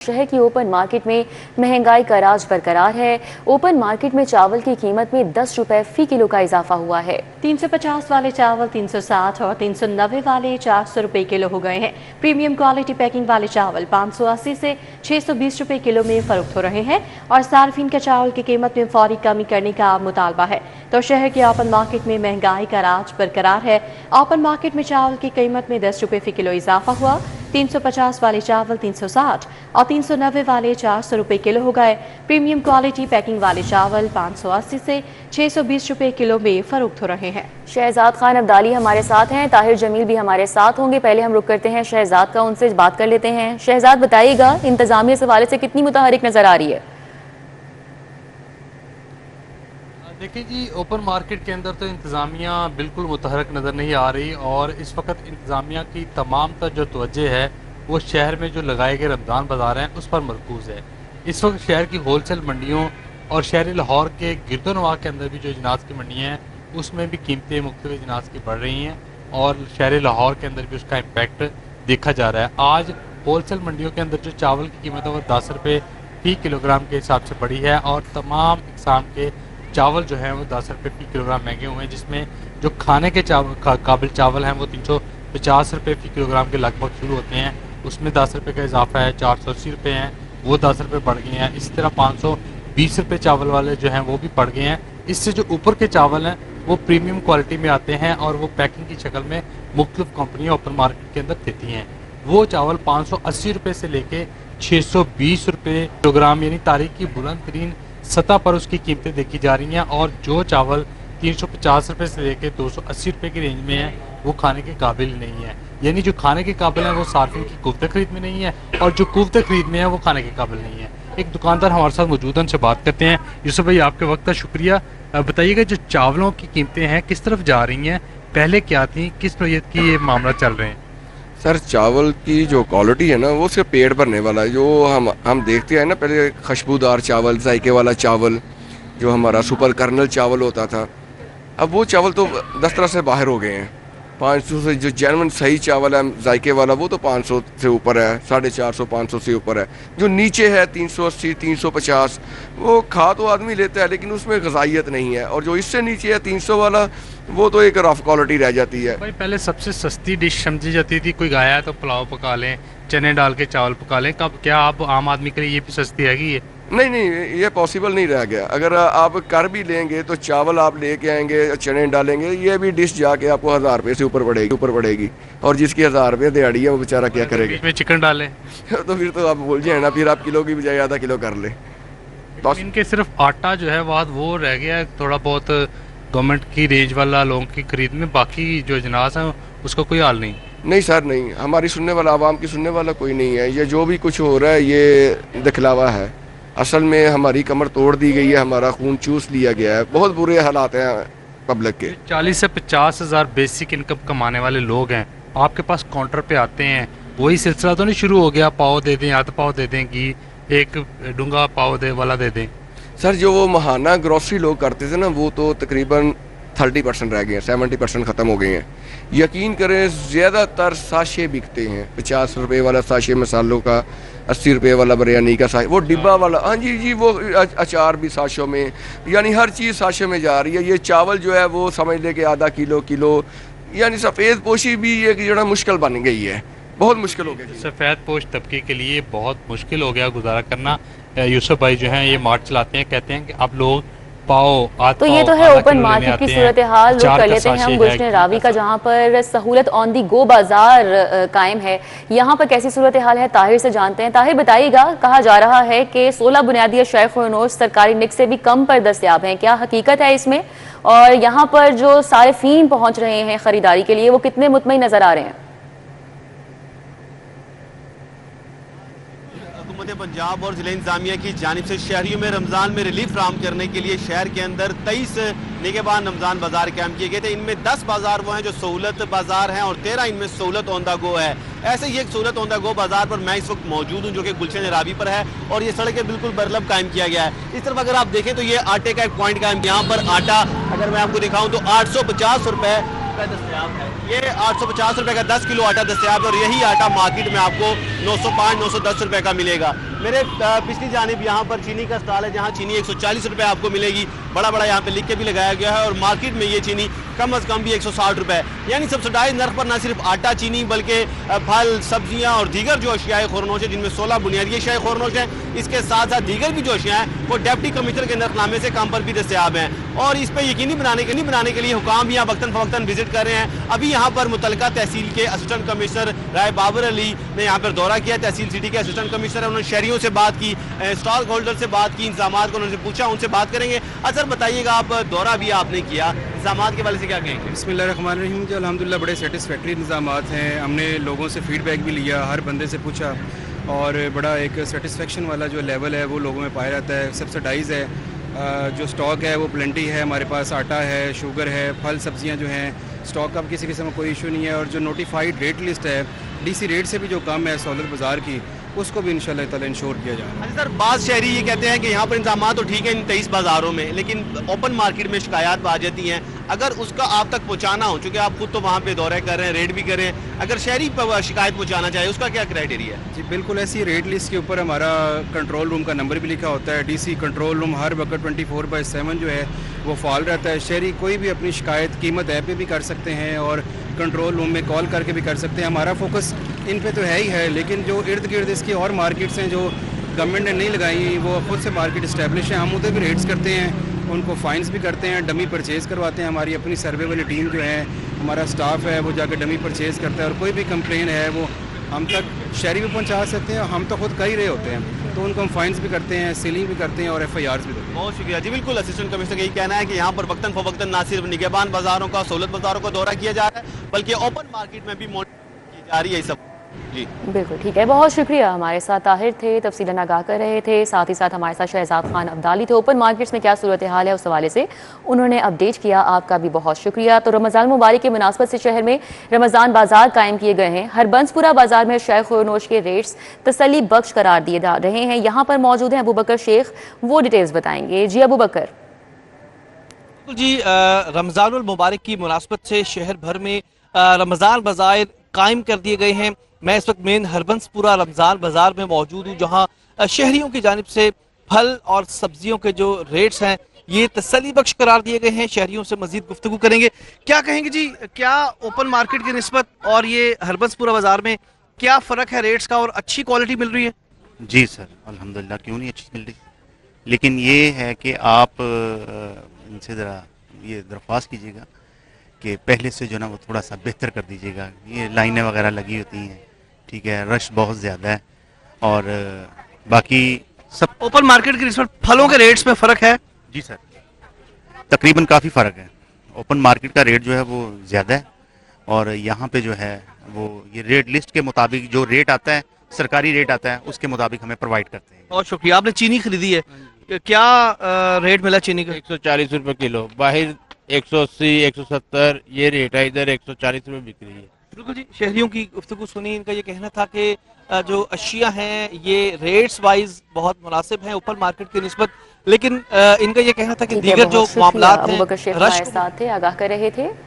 शहर की open market में महंगाई का राज बरकरार है। ओपन मार्केट में चावल की कीमत में 10 रुपए फी किलो का इजाफा हुआ है। 350 वाले चावल 360 और 390 वाले 400 रुपए किलो हो गए हैं। प्रीमियम क्वालिटी पैकिंग वाले चावल 580 से 620 रुपए किलो में फरोख्त हो रहे हैं और सार्फिन के चावल की कीमत में फौरी कमी करने का मुतालबा है। तो शहर के ओपन मार्केट में महंगाई का राज बरकरार है। ओपन मार्केट में चावल की कीमत में 10 रुपए फी किलो इजाफा हुआ। 350 वाले चावल 360 और 390 वाले 400 रुपए किलो हो गए। प्रीमियम क्वालिटी पैकिंग वाले चावल 580 से 620 रुपए किलो में फरोख्त हो रहे हैं। शहजाद खान अब्दाली हमारे साथ हैं, ताहिर जमील भी हमारे साथ होंगे। पहले हम रुक करते हैं शहजाद का, उनसे बात कर लेते हैं। शहजाद, बताइएगा इंतजामिया इस हवाले से कितनी मुतहरिक नजर आ रही है? देखिए जी, ओपन मार्केट के अंदर तो इंतज़ामिया बिल्कुल मुतहरक नज़र नहीं आ रही और इस वक्त इंतज़ामिया की तमाम तर जो तवज्जो है वो शहर में जो लगाए गए रमज़ान बाज़ार हैं उस पर मरकूज़ है। इस वक्त शहर की होलसेल मंडियों और शहर लाहौर के गिरदोनवा के अंदर भी जो अजनास की मंडियाँ हैं उसमें भी कीमतें मुख्तलिफ अजनास की बढ़ रही हैं और शहर लाहौर के अंदर भी उसका इम्पैक्ट देखा जा रहा है। आज होलसेल मंडियों के अंदर जो चावल की कीमत है वो 10 रुपये फी किलोग्राम के हिसाब से बढ़ी है और तमाम इकसाम के चावल जो है वो 10 रुपये फी किलोग्राम महंगे हुए हैं, जिसमें जो खाने के काबिल चावल हैं वो 350 रुपये फी किलोग्राम के लगभग शुरू होते हैं, उसमें 10 रुपये का इजाफा है। 480 रुपये हैं वो 10 रुपये बढ़ गए हैं। इसी तरह 520 रुपये चावल वाले जो हैं वो भी बढ़ गए हैं। इससे जो ऊपर के चावल हैं वो प्रीमियम क्वालिटी में आते हैं और वो पैकिंग की शक्ल में मुख्तलिफ कंपनियाँ ओपन मार्केट के अंदर देती हैं। वो चावल 580 रुपये से लेके 620 रुपये किलोग्राम यानी तारीख की बुलंद तरीन सतह पर उसकी कीमतें देखी जा रही हैं और जो चावल 350 रुपये से लेकर 280 रुपये की रेंज में है वो खाने के काबिल नहीं है। यानी जो खाने के काबिल है वो सार्फिन की कुव्वत खरीद में नहीं है और जो कुव्वत खरीद में है वो खाने के काबिल नहीं है। एक दुकानदार हमारे साथ मौजूद है, उनसे बात करते हैं। यूसुफ भाई, आपके वक्त का शुक्रिया। बताइएगा जो चावलों की कीमतें हैं किस तरफ जा रही हैं, पहले क्या थी, किस नौयत की ये मामला चल रहे हैं? सर, चावल की जो क्वालिटी है ना वो सिर्फ पेट भरने वाला है। जो हम देखते हैं ना, पहले खुशबूदार चावल, जायके वाला चावल, जो हमारा सुपर कर्नल चावल होता था, अब वो चावल तो 10 तरह से बाहर हो गए हैं। 500 से जो जेन्युइन सही चावल है जायके वाला वो तो 500 से ऊपर है, 450 500 से ऊपर है। जो नीचे है 380 350 वो खा तो आदमी लेता है लेकिन उसमें ग़िज़ाइयत नहीं है। और जो इससे नीचे है 300 वाला वो तो एक रफ क्वालिटी रह जाती है। भाई, पहले सबसे सस्ती डिश समझी जाती थी, कोई गाया है तो पुलाव पका लें, चने डाल के चावल पका लें। कब क्या आप आम आदमी के लिए ये भी सस्ती हैगी है? नहीं, ये पॉसिबल नहीं रह गया। अगर आप कर भी लेंगे तो चावल आप लेके आएंगे, चने डालेंगे, ये भी डिश जाके आपको 1000 रुपये से ऊपर पड़ेगी और जिसकी 1000 रुपये दिहाड़ी है वो बेचारा क्या करेगा? इसमें चिकन डालें तो फिर तो आप भूल जाए ना, फिर आप किलो की बजाय आधा किलो कर लें। तो इनके सिर्फ आटा जो है वो रह गया है थोड़ा बहुत गवर्नमेंट की रेंज वाला लोगों की खरीद में, बाकी जो अजनास हैं उसका कोई हाल नहीं। नहीं सर, नहीं, हमारी सुनने वाला, आवाम की सुनने वाला कोई नहीं है। ये जो भी कुछ हो रहा है ये दिखलावा है। असल में हमारी कमर तोड़ दी गई है, हमारा खून चूस लिया गया है। बहुत बुरे हालात हैं पब्लिक के। 40 से 50 हज़ार बेसिक इनकम कमाने वाले लोग हैं, आपके पास काउंटर पे आते हैं, वही सिलसिला तो नहीं शुरू हो गया पाव दे दें, आधा पाव दे दें, कि एक डूंगा पाव वाला दे दें? सर, जो वो महाना ग्रोसरी लोग करते थे ना वो तो तकरीबन 30% रह गए हैं, 70% ख़त्म हो गए हैं। यकीन करें ज़्यादातर साशे बिकते हैं। 50 रुपये वाला साशे मसालों का, 80 रुपये वाला बिरयानी का साशे, वो डिब्बा वाला, हाँ जी, वो अचार भी साशों में, यानी हर चीज़ साशे में जा रही है। ये चावल जो है वो समझ ले के आधा किलो, यानी सफ़ेद पोशी भी एक जो मुश्किल बन गई है, बहुत मुश्किल हो गया। सफ़ेद पोश तबके के लिए बहुत मुश्किल हो गया गुजारा करना। यूसुफ भाई जो हैं ये मार्ट चलाते हैं, कहते हैं कि आप लोग तो ये तो है ओपन मार्केट की सूरत हाल। रुक कर लेते हैं हम गुलशन रावी का, जहाँ पर सहूलत ऑन दी गो बाजार कायम है। यहाँ पर कैसी सूरत हाल है ताहिर से जानते हैं। ताहिर, बताइएगा, कहा जा रहा है कि 16 बुनियादी अशयाए ख़ुरनोश सरकारी निक से भी कम पर दस्तयाब हैं, क्या हकीकत है इसमें? और यहाँ पर जो सारिफीन पहुँच रहे हैं खरीदारी के लिए वो कितने मुतमईन नजर आ रहे हैं? पंजाब और जिला इंतजामिया की जानिब से शहरियों में रमज़ान में रिलीफ फराहम करने के लिए शहर के अंदर 23 निगहबान रमज़ान बाजार कायम किए गए थे। इनमें 10 बाजार वो हैं जो सहूलत बाजार हैं और 13 इनमें सहूलत ऑन द गो है। ऐसे ही एक सहूलत ऑन द गो बाजार पर मैं इस वक्त मौजूद हूँ जो कि गुलशन रावी पर है और ये सड़क बिल्कुल बरलब कायम किया गया है। इस तरफ अगर आप देखें तो ये आटे का एक पॉइंट कायम, यहाँ पर आटा अगर मैं आपको दिखाऊँ तो 850 रुपये का दस्तयाब है। ये 850 रुपये का 10 किलो आटा दस्तयाब है और यही आटा मार्केट में आपको 905 910 रुपये का मिलेगा। मेरे पिछली जानिब यहाँ पर चीनी का स्टॉल है, जहाँ चीनी 140 रुपये आपको मिलेगी। बड़ा बड़ा यहाँ पे लिख के भी लगाया गया है, और मार्केट में ये चीनी कम अज़ कम भी 160 रुपये, यानी सब्सिडाइज नर्ख पर न सिर्फ आटा चीनी बल्कि फल, सब्जियाँ और दीगर जो अशियाए खुरनोश है, जिनमें 16 बुनियादी अशियाए खुरनोश हैं, इसके साथ साथ दीगर भी जो अशिया हैं वो डिप्टी कमिश्नर के नरखनामे से कम पर भी दस्तयाब हैं। और इस पर यकीनी बनाने के लिए हुकाम भी यहाँ वक्तन फवक्तन विजिट कर रहे हैं। अभी यहाँ पर मुतलका तहसील के असिस्टेंट कमिश्नर राय बाबर अली ने यहाँ पर दौरा किया। तहसील सिटी के असिस्टेंट कमिश्नर, उन्होंने शहरियों से बात की, स्टॉक होल्डर से बात की, इंतजामात को उन्होंने पूछा, उनसे बात करेंगे। सर बताइएगा, आप दौरा भी आपने किया, इंतजामात के वाले से क्या कहेंगे? बिस्मिल्लाहिर्रहमानिर्रहीम जी, अल्हम्दुलिल्लाह बड़े सेटिस्फैक्ट्री इंतजामात हैं। हमने लोगों से फीडबैक भी लिया, हर बंदे से पूछा, और बड़ा एक सेटिस्फेक्शन वाला जो लेवल है वो लोगों में पाया जाता है। सब्सिडाइज है, जो स्टॉक है वो प्लेंटी है, हमारे पास आटा है, शुगर है, फल सब्जियां जो हैं, स्टॉक का किसी किस्म का कोई इशू नहीं है। और जो नोटिफाइड रेट लिस्ट है, डीसी रेट से भी जो कम है सहूलत बाज़ार की, उसको भी इंशाल्लाह ताला इंश्योर किया जाएगा। अच्छा सर, बाज़ शहरी ये कहते हैं कि यहाँ पर इंतजाम तो ठीक है इन 23 बाज़ारों में, लेकिन ओपन मार्केट में शिकायत आ जाती हैं। अगर उसका आप तक पहुँचाना हो, चूँकि आप खुद तो वहाँ पे दौरे कर रहे हैं, रेड भी कर रहे हैं, अगर शहरी शिकायत पहुँचाना चाहे उसका क्या क्राइटेरिया है? जी बिल्कुल, ऐसी रेट लिस्ट के ऊपर हमारा कंट्रोल रूम का नंबर भी लिखा होता है। डीसी कंट्रोल रूम हर वक्त 24/7 जो है वो फॉल रहता है। शहरी कोई भी अपनी शिकायत कीमत ऐप पे भी कर सकते हैं और कंट्रोल रूम में कॉल करके भी कर सकते हैं। हमारा फोकस इन पे तो है ही है, लेकिन जो इर्द गिर्द इसकी और मार्केट्स हैं जो गवर्नमेंट ने नहीं लगाई, वो खुद से मार्केट इस्टेब्लिश है, हम उधर भी रेड्स करते हैं, उनको फाइन्स भी करते हैं, डमी परचेज़ करवाते हैं। हमारी अपनी सर्वे वाली टीम जो है, हमारा स्टाफ है, वो जाकर डमी परचेज़ करता है, और कोई भी कंप्लेन है वो हम तक शहरी भी पहुंचा सकते हैं। हम तो खुद कर ही रहे होते हैं, तो उनको हम फाइन्स भी करते हैं, सीलिंग भी करते हैं और FIRs भी देते हैं। बहुत शुक्रिया जी। बिल्कुल, असिस्टेंट कमिश्नर का यही कहना है कि यहाँ पर वक्तन फवक्तन ना सिर्फ निगहबान बाज़ारों का, सहूलत बाज़ारों का दौरा किया जा रहा है, बल्कि ओपन मार्केट में भी मॉनिटरिंग की जा रही है। सब जी बिल्कुल ठीक है, बहुत शुक्रिया। हमारे साथ ताहिर थे, तफसीलन आगाह कर रहे थे, साथ ही साथ हमारे साथ शहजाद खान अब्दाली थे। ओपन मार्केट्स में क्या सूरत हाल है उस हवाले से उन्होंने अपडेट किया। आपका भी बहुत शुक्रिया। तो रमज़ान मुबारक के मुनासबत से शहर में रमज़ान बाजार कायम किए गए हैं। हरबंसपुरा बाजार में शेख खुरनोश के रेट्स तसल्ली बख्श करार दिए जा रहे हैं। यहाँ पर मौजूद हैं अबू बकर शेख, वो डिटेल्स बताएंगे। जी अबू बकर। जी, रमज़ानुल मुबारक की मुनासबत से शहर भर में रमज़ान बाजार कायम कर दिए गए हैं। मैं इस वक्त मेन हरबंसपुरा रमज़ान बाजार में मौजूद हूँ, जहाँ शहरियों की जानिब से फल और सब्जियों के जो रेट्स हैं ये तसल्ली बख्श करार दिए गए हैं। शहरियों से मजीद गुफ्तगू करेंगे। क्या कहेंगे जी, क्या ओपन मार्केट की निस्बत और ये हरबंसपुरा बाजार में क्या फ़र्क है रेट्स का, और अच्छी क्वालिटी मिल रही है? जी सर, अल्हम्दुलिल्लाह, क्यों नहीं अच्छी मिल रही, लेकिन ये है कि आप इनसे ज़रा ये दरख्वास्त कीजिएगा कि पहले से जो ना वो थोड़ा सा बेहतर कर दीजिएगा। ये लाइनें वगैरह लगी होती हैं, ठीक है, रश बहुत ज़्यादा है, और बाकी सब ओपन मार्केट की निस्बत फलों के रेट्स में फ़र्क है? जी सर, तकरीबन काफ़ी फ़र्क है। ओपन मार्केट का रेट जो है वो ज़्यादा है, और यहाँ पे जो है वो ये रेट लिस्ट के मुताबिक जो रेट आता है, सरकारी रेट आता है, उसके मुताबिक हमें प्रोवाइड करते हैं। बहुत शुक्रिया। आपने चीनी खरीदी है, क्या रेट मिला चीनी का? 140 रुपये किलो, बाहर 180, 170 ये रेट है, इधर 140 रुपये बिक रही है। बिल्कुल जी, शहरियों की गुफ्तगू सुनी। इनका ये कहना था कि जो अशिया हैं ये रेट्स वाइज बहुत मुनासिब हैं ओपन मार्केट की निस्बत, लेकिन इनका ये कहना था कि दीगर जो मामलात हैं, अबू बकर शेख हमारे साथ थे, आगाह कर रहे थे।